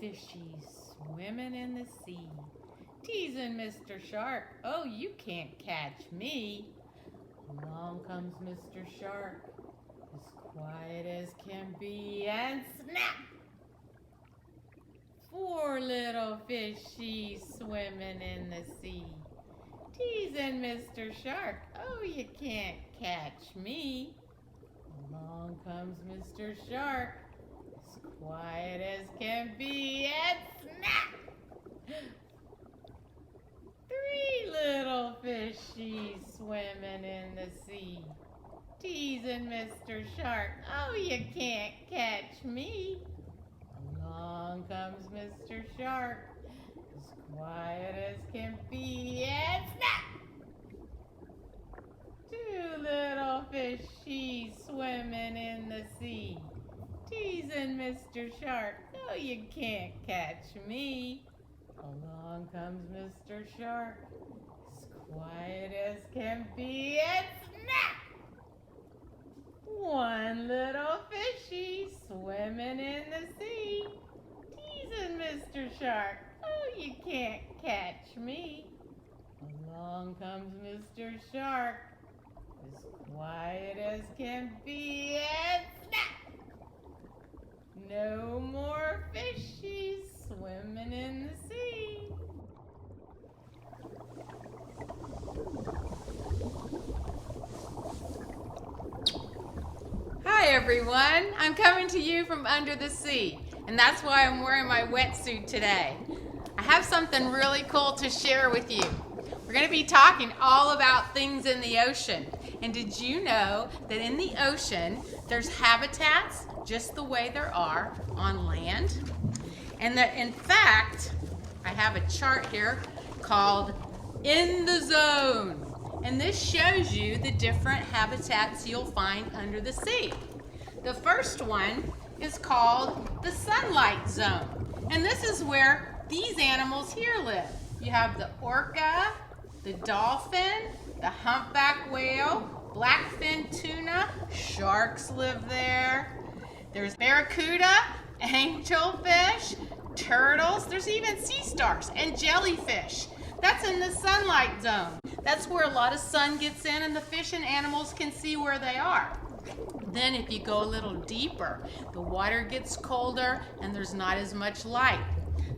fishies swimming in the sea, teasing Mr. Shark. Oh, you can't catch me. Along comes Mr. Shark, as quiet as can be, and snap! 4 little fishies swimming in the sea, teasing Mr. Shark. Oh, you can't catch me. Along comes Mr. Shark, as quiet as can be, and snap! 3 little fishies swimming in the sea, teasing Mr. Shark. Oh, you can't catch me. Along comes Mr. Shark, as quiet as can be, and snap! 2 little fishies swimming in the sea, teasing Mr. Shark. Oh, you can't catch me. Along comes Mr. Shark, as quiet as can be, and snap! 1 little fishy swimming in the sea, teasing Mr. Shark. Oh, you can't catch me. Along comes Mr. Shark, as quiet as can be, and snap! No more fishies swimming in the sea. Hi everyone, I'm coming to you from under the sea, and that's why I'm wearing my wetsuit today. I have something really cool to share with you. We're going to be talking all about things in the ocean. And did you know that in the ocean there's habitats just the way there are on land? And that in fact, I have a chart here called In the Zone. And this shows you the different habitats you'll find under the sea. The first one is called the sunlight zone. And this is where these animals here live. You have the orca, the dolphin, the humpback whale, blackfin tuna, sharks live there. There's barracuda, angelfish, turtles, there's even sea stars and jellyfish. That's in the sunlight zone. That's where a lot of sun gets in and the fish and animals can see where they are. Then if you go a little deeper, the water gets colder and there's not as much light.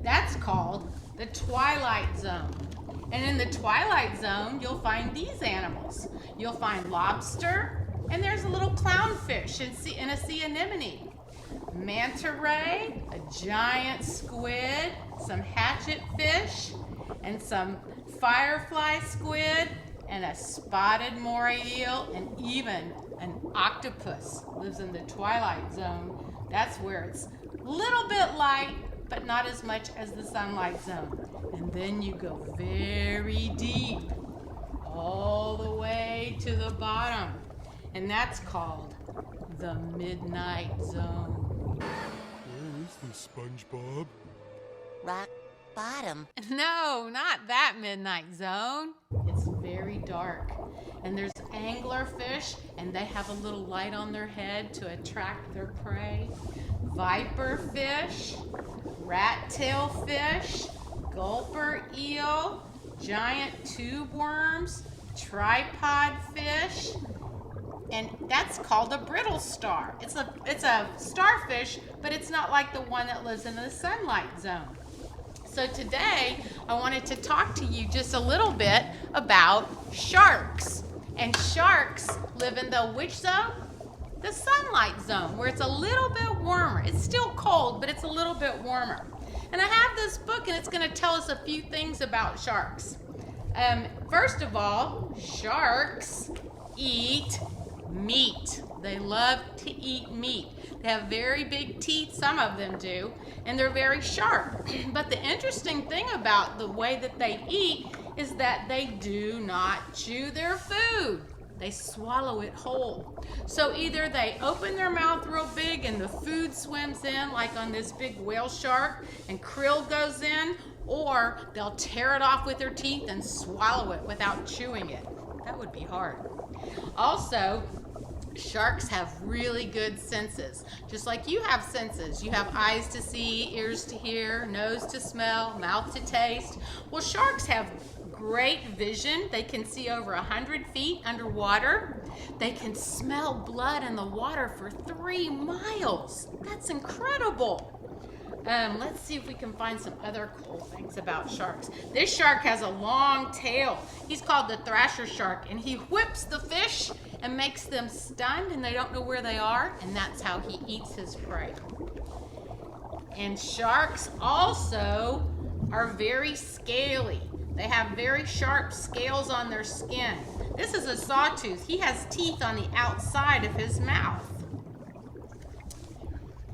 That's called the twilight zone. And in the twilight zone, you'll find these animals. You'll find lobster, and there's a little clownfish in a sea anemone. Manta ray, a giant squid, some hatchet fish, and some firefly squid, and a spotted moray eel, and even an octopus lives in the twilight zone. That's where it's a little bit light, but not as much as the sunlight zone. And then you go very deep, all the way to the bottom. And that's called the midnight zone. Where is this, SpongeBob? Rock bottom. No, not that midnight zone. It's very dark. And there's anglerfish, and they have a little light on their head to attract their prey. Viper fish, rat-tail fish, gulper eel, giant tube worms, tripod fish, and that's called a brittle star. It's a starfish, but it's not like the one that lives in the sunlight zone. So today, I wanted to talk to you just a little bit about sharks. And sharks live in the which zone? The sunlight zone, where it's a little bit warmer. It's still cold, but it's a little bit warmer. And I have this book, and it's going to tell us a few things about sharks. First of all, sharks eat meat. They love to eat meat. They have very big teeth, some of them do, and they're very sharp. But the interesting thing about the way that they eat is that they do not chew their food. They swallow it whole. So either they open their mouth real big and the food swims in, like on this big whale shark, and krill goes in, or they'll tear it off with their teeth and swallow it without chewing it. That would be hard. Also, Sharks have really good senses, just like you have senses. You have eyes to see, ears to hear, nose to smell, mouth to taste. Well, sharks have great vision. They can see over 100 feet underwater. They can smell blood in the water for 3 miles. That's incredible. Let's see if we can find some other cool things about sharks. This shark has a long tail. He's called the thrasher shark, and he whips the fish and makes them stunned and they don't know where they are, and that's how he eats his prey. And sharks also are very scaly. They have very sharp scales on their skin. This is a sawtooth. He has teeth on the outside of his mouth.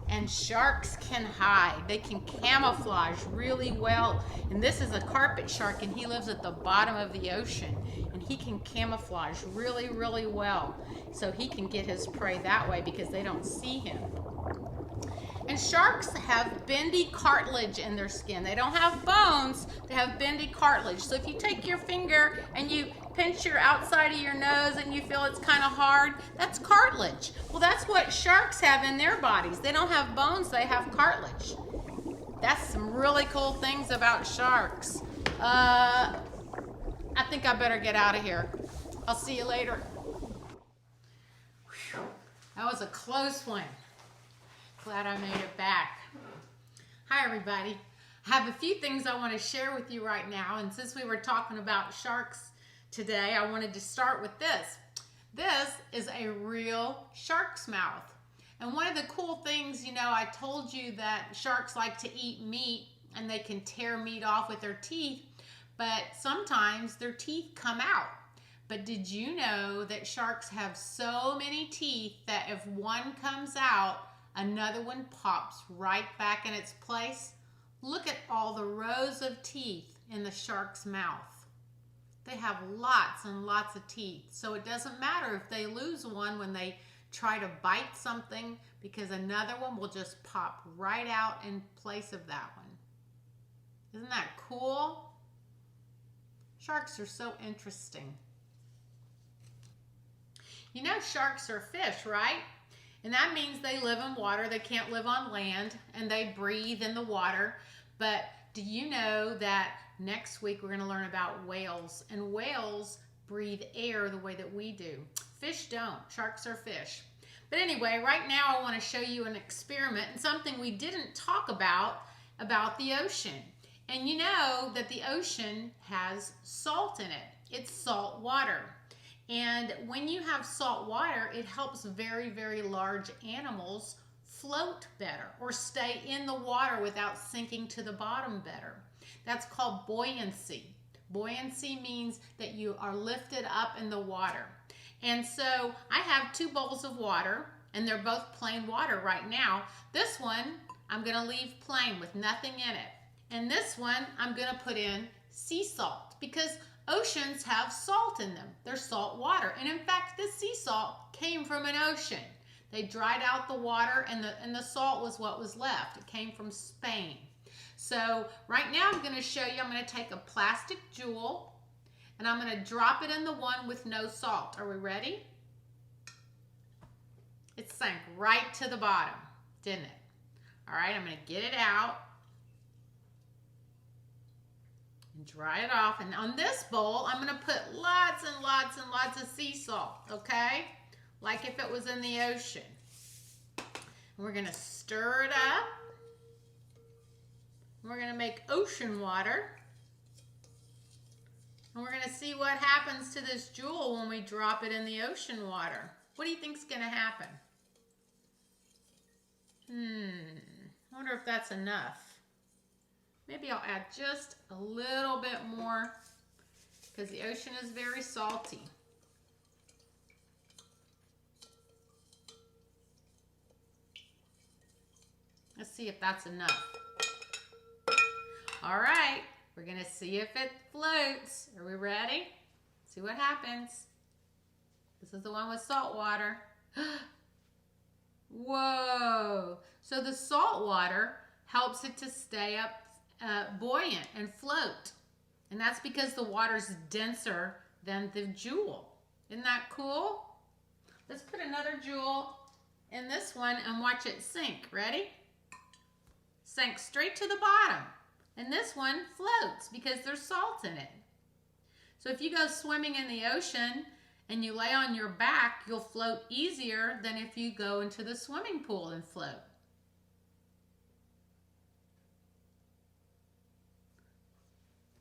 And sharks can hide. They can camouflage really well. And this is a carpet shark, and he lives at the bottom of the ocean. And he can camouflage really, really well. So he can get his prey that way because they don't see him. And sharks have bendy cartilage in their skin. They don't have bones, they have bendy cartilage. So if you take your finger and you pinch your outside of your nose and you feel it's kind of hard, that's cartilage. Well, that's what sharks have in their bodies. They don't have bones, they have cartilage. That's some really cool things about sharks. I think I better get out of here. I'll see you later. Whew. That was a close one. Glad I made it back. Hi everybody. I have a few things I want to share with you right now, and since we were talking about sharks today, I wanted to start with this. This is a real shark's mouth. And one of the cool things, you know, I told you that sharks like to eat meat and they can tear meat off with their teeth, but sometimes their teeth come out. But did you know that sharks have so many teeth that if one comes out, another one pops right back in its place? Look at all the rows of teeth in the shark's mouth. They have lots and lots of teeth. So it doesn't matter if they lose one when they try to bite something, because another one will just pop right out in place of that one. Isn't that cool? Sharks are so interesting. You know, sharks are fish, right? And that means they live in water. They can't live on land, and they breathe in the water. But do you know that next week we're going to learn about whales? And whales breathe air the way that we do. Fish don't. Sharks are fish. But anyway, right now I want to show you an experiment and something we didn't talk about the ocean. And you know that the ocean has salt in it. It's salt water. And when you have salt water, it helps very, very large animals float better or stay in the water without sinking to the bottom better. That's called buoyancy. Buoyancy means that you are lifted up in the water. And so I have 2 bowls of water, and they're both plain water right now. This one I'm going to leave plain with nothing in it. And this one I'm going to put in sea salt, because oceans have salt in them. They're salt water. And in fact, this sea salt came from an ocean. They dried out the water, and the salt was what was left. It came from Spain. So right now I'm going to show you, I'm going to take a plastic jewel and I'm going to drop it in the one with no salt. Are we ready? It sank right to the bottom, didn't it? All right, I'm going to get it out and dry it off. And on this bowl, I'm going to put lots and lots and lots of sea salt, okay? Like if it was in the ocean. And we're going to stir it up. And we're going to make ocean water. And we're going to see what happens to this jewel when we drop it in the ocean water. What do you think's going to happen? I wonder if that's enough. Maybe I'll add just a little bit more, because the ocean is very salty. Let's see if that's enough. All right, we're going to see if it floats. Are we ready? See what happens. This is the one with salt water. Whoa! So the salt water helps it to stay up buoyant and float. And that's because the water's denser than the jewel. Isn't that cool? Let's put another jewel in this one and watch it sink. Ready? Sank straight to the bottom. And this one floats because there's salt in it. So if you go swimming in the ocean and you lay on your back, you'll float easier than if you go into the swimming pool and float.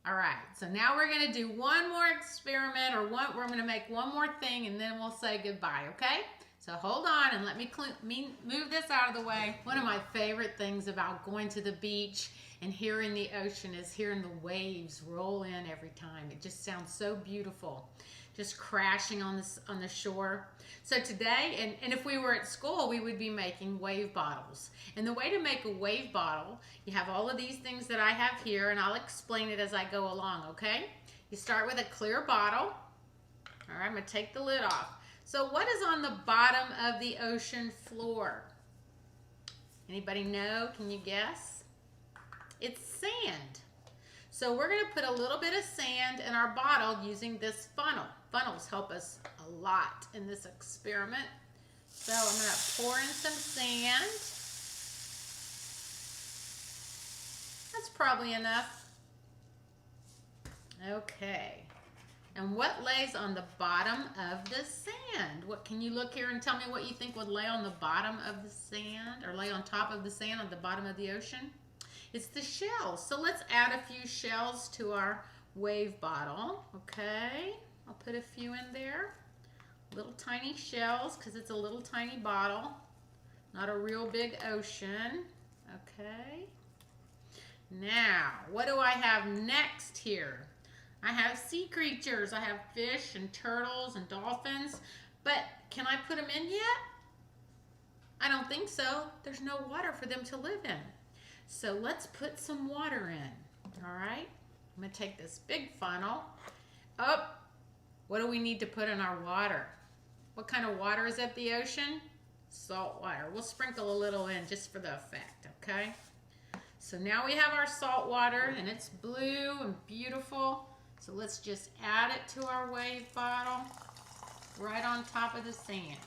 All right, so now we're gonna do one more experiment, or we're gonna make one more thing, and then we'll say goodbye, okay? So hold on and let me move this out of the way. One of my favorite things about going to the beach and hearing the ocean is hearing the waves roll in every time. It just sounds so beautiful, just crashing on the shore. So today, and if we were at school, we would be making wave bottles. And the way to make a wave bottle, you have all of these things that I have here, and I'll explain it as I go along, okay? You start with a clear bottle. All right, I'm gonna take the lid off. So what is on the bottom of the ocean floor? Anybody know? Can you guess? It's sand. So we're gonna put a little bit of sand in our bottle using this funnel. Funnels help us a lot in this experiment. So I'm gonna pour in some sand. That's probably enough. Okay. And what lays on the bottom of the sand? What, can you look here and tell me what you think would lay on the bottom of the sand, or lay on top of the sand on the bottom of the ocean? It's the shells. So let's add a few shells to our wave bottle. Okay, I'll put a few in there. Little tiny shells, because it's a little tiny bottle, not a real big ocean. Okay. Now, what do I have next here? I have sea creatures. I have fish and turtles and dolphins, but can I put them in yet? I don't think so. There's no water for them to live in. So let's put some water in. All right, I'm gonna take this big funnel. Oh, what do we need to put in our water? What kind of water is at the ocean? Salt water. We'll sprinkle a little in just for the effect, okay? So now we have our salt water, and it's blue and beautiful. So let's just add it to our wave bottle right on top of the sand.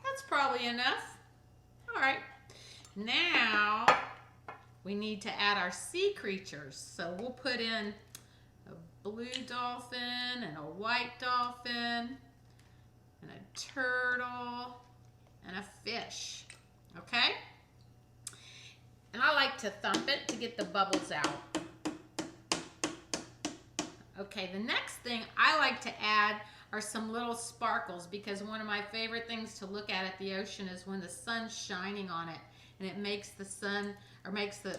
That's probably enough. All right, now we need to add our sea creatures. So we'll put in a blue dolphin and a white dolphin and a turtle and a fish, okay? And I like to thump it to get the bubbles out. Okay, the next thing I like to add are some little sparkles, because one of my favorite things to look at the ocean is when the sun's shining on it, and it makes the sun, or makes the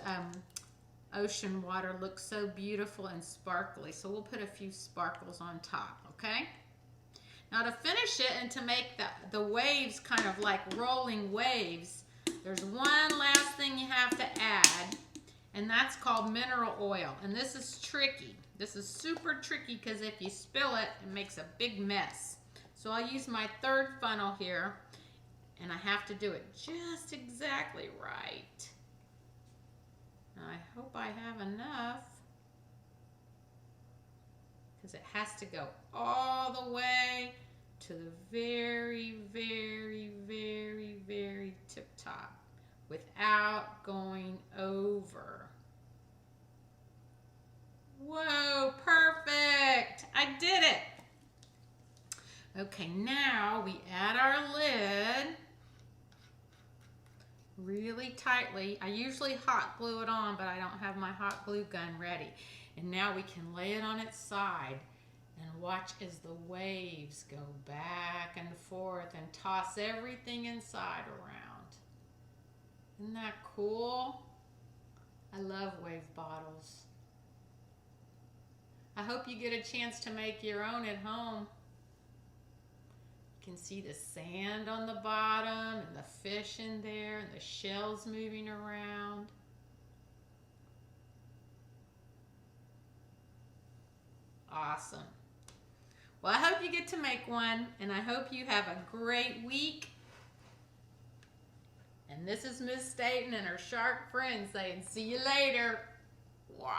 ocean water look so beautiful and sparkly. So we'll put a few sparkles on top, okay? Now to finish it and to make the waves kind of like rolling waves, there's one last thing you have to add, and that's called mineral oil. And this is tricky. This is super tricky because if you spill it, it makes a big mess. So I'll use my third funnel here, and I have to do it just exactly right. Now I hope I have enough, because it has to go all the way to the very, very, very, very tip top without going over. Whoa, perfect! I did it! Okay, now we add our lid really tightly. I usually hot glue it on, but I don't have my hot glue gun ready. And now we can lay it on its side and watch as the waves go back and forth and toss everything inside around. Isn't that cool? I love wave bottles. I hope you get a chance to make your own at home. You can see the sand on the bottom and the fish in there and the shells moving around. Awesome. Well, I hope you get to make one, and I hope you have a great week. And And this is Miss Staten and her shark friend saying, see you later. Wow.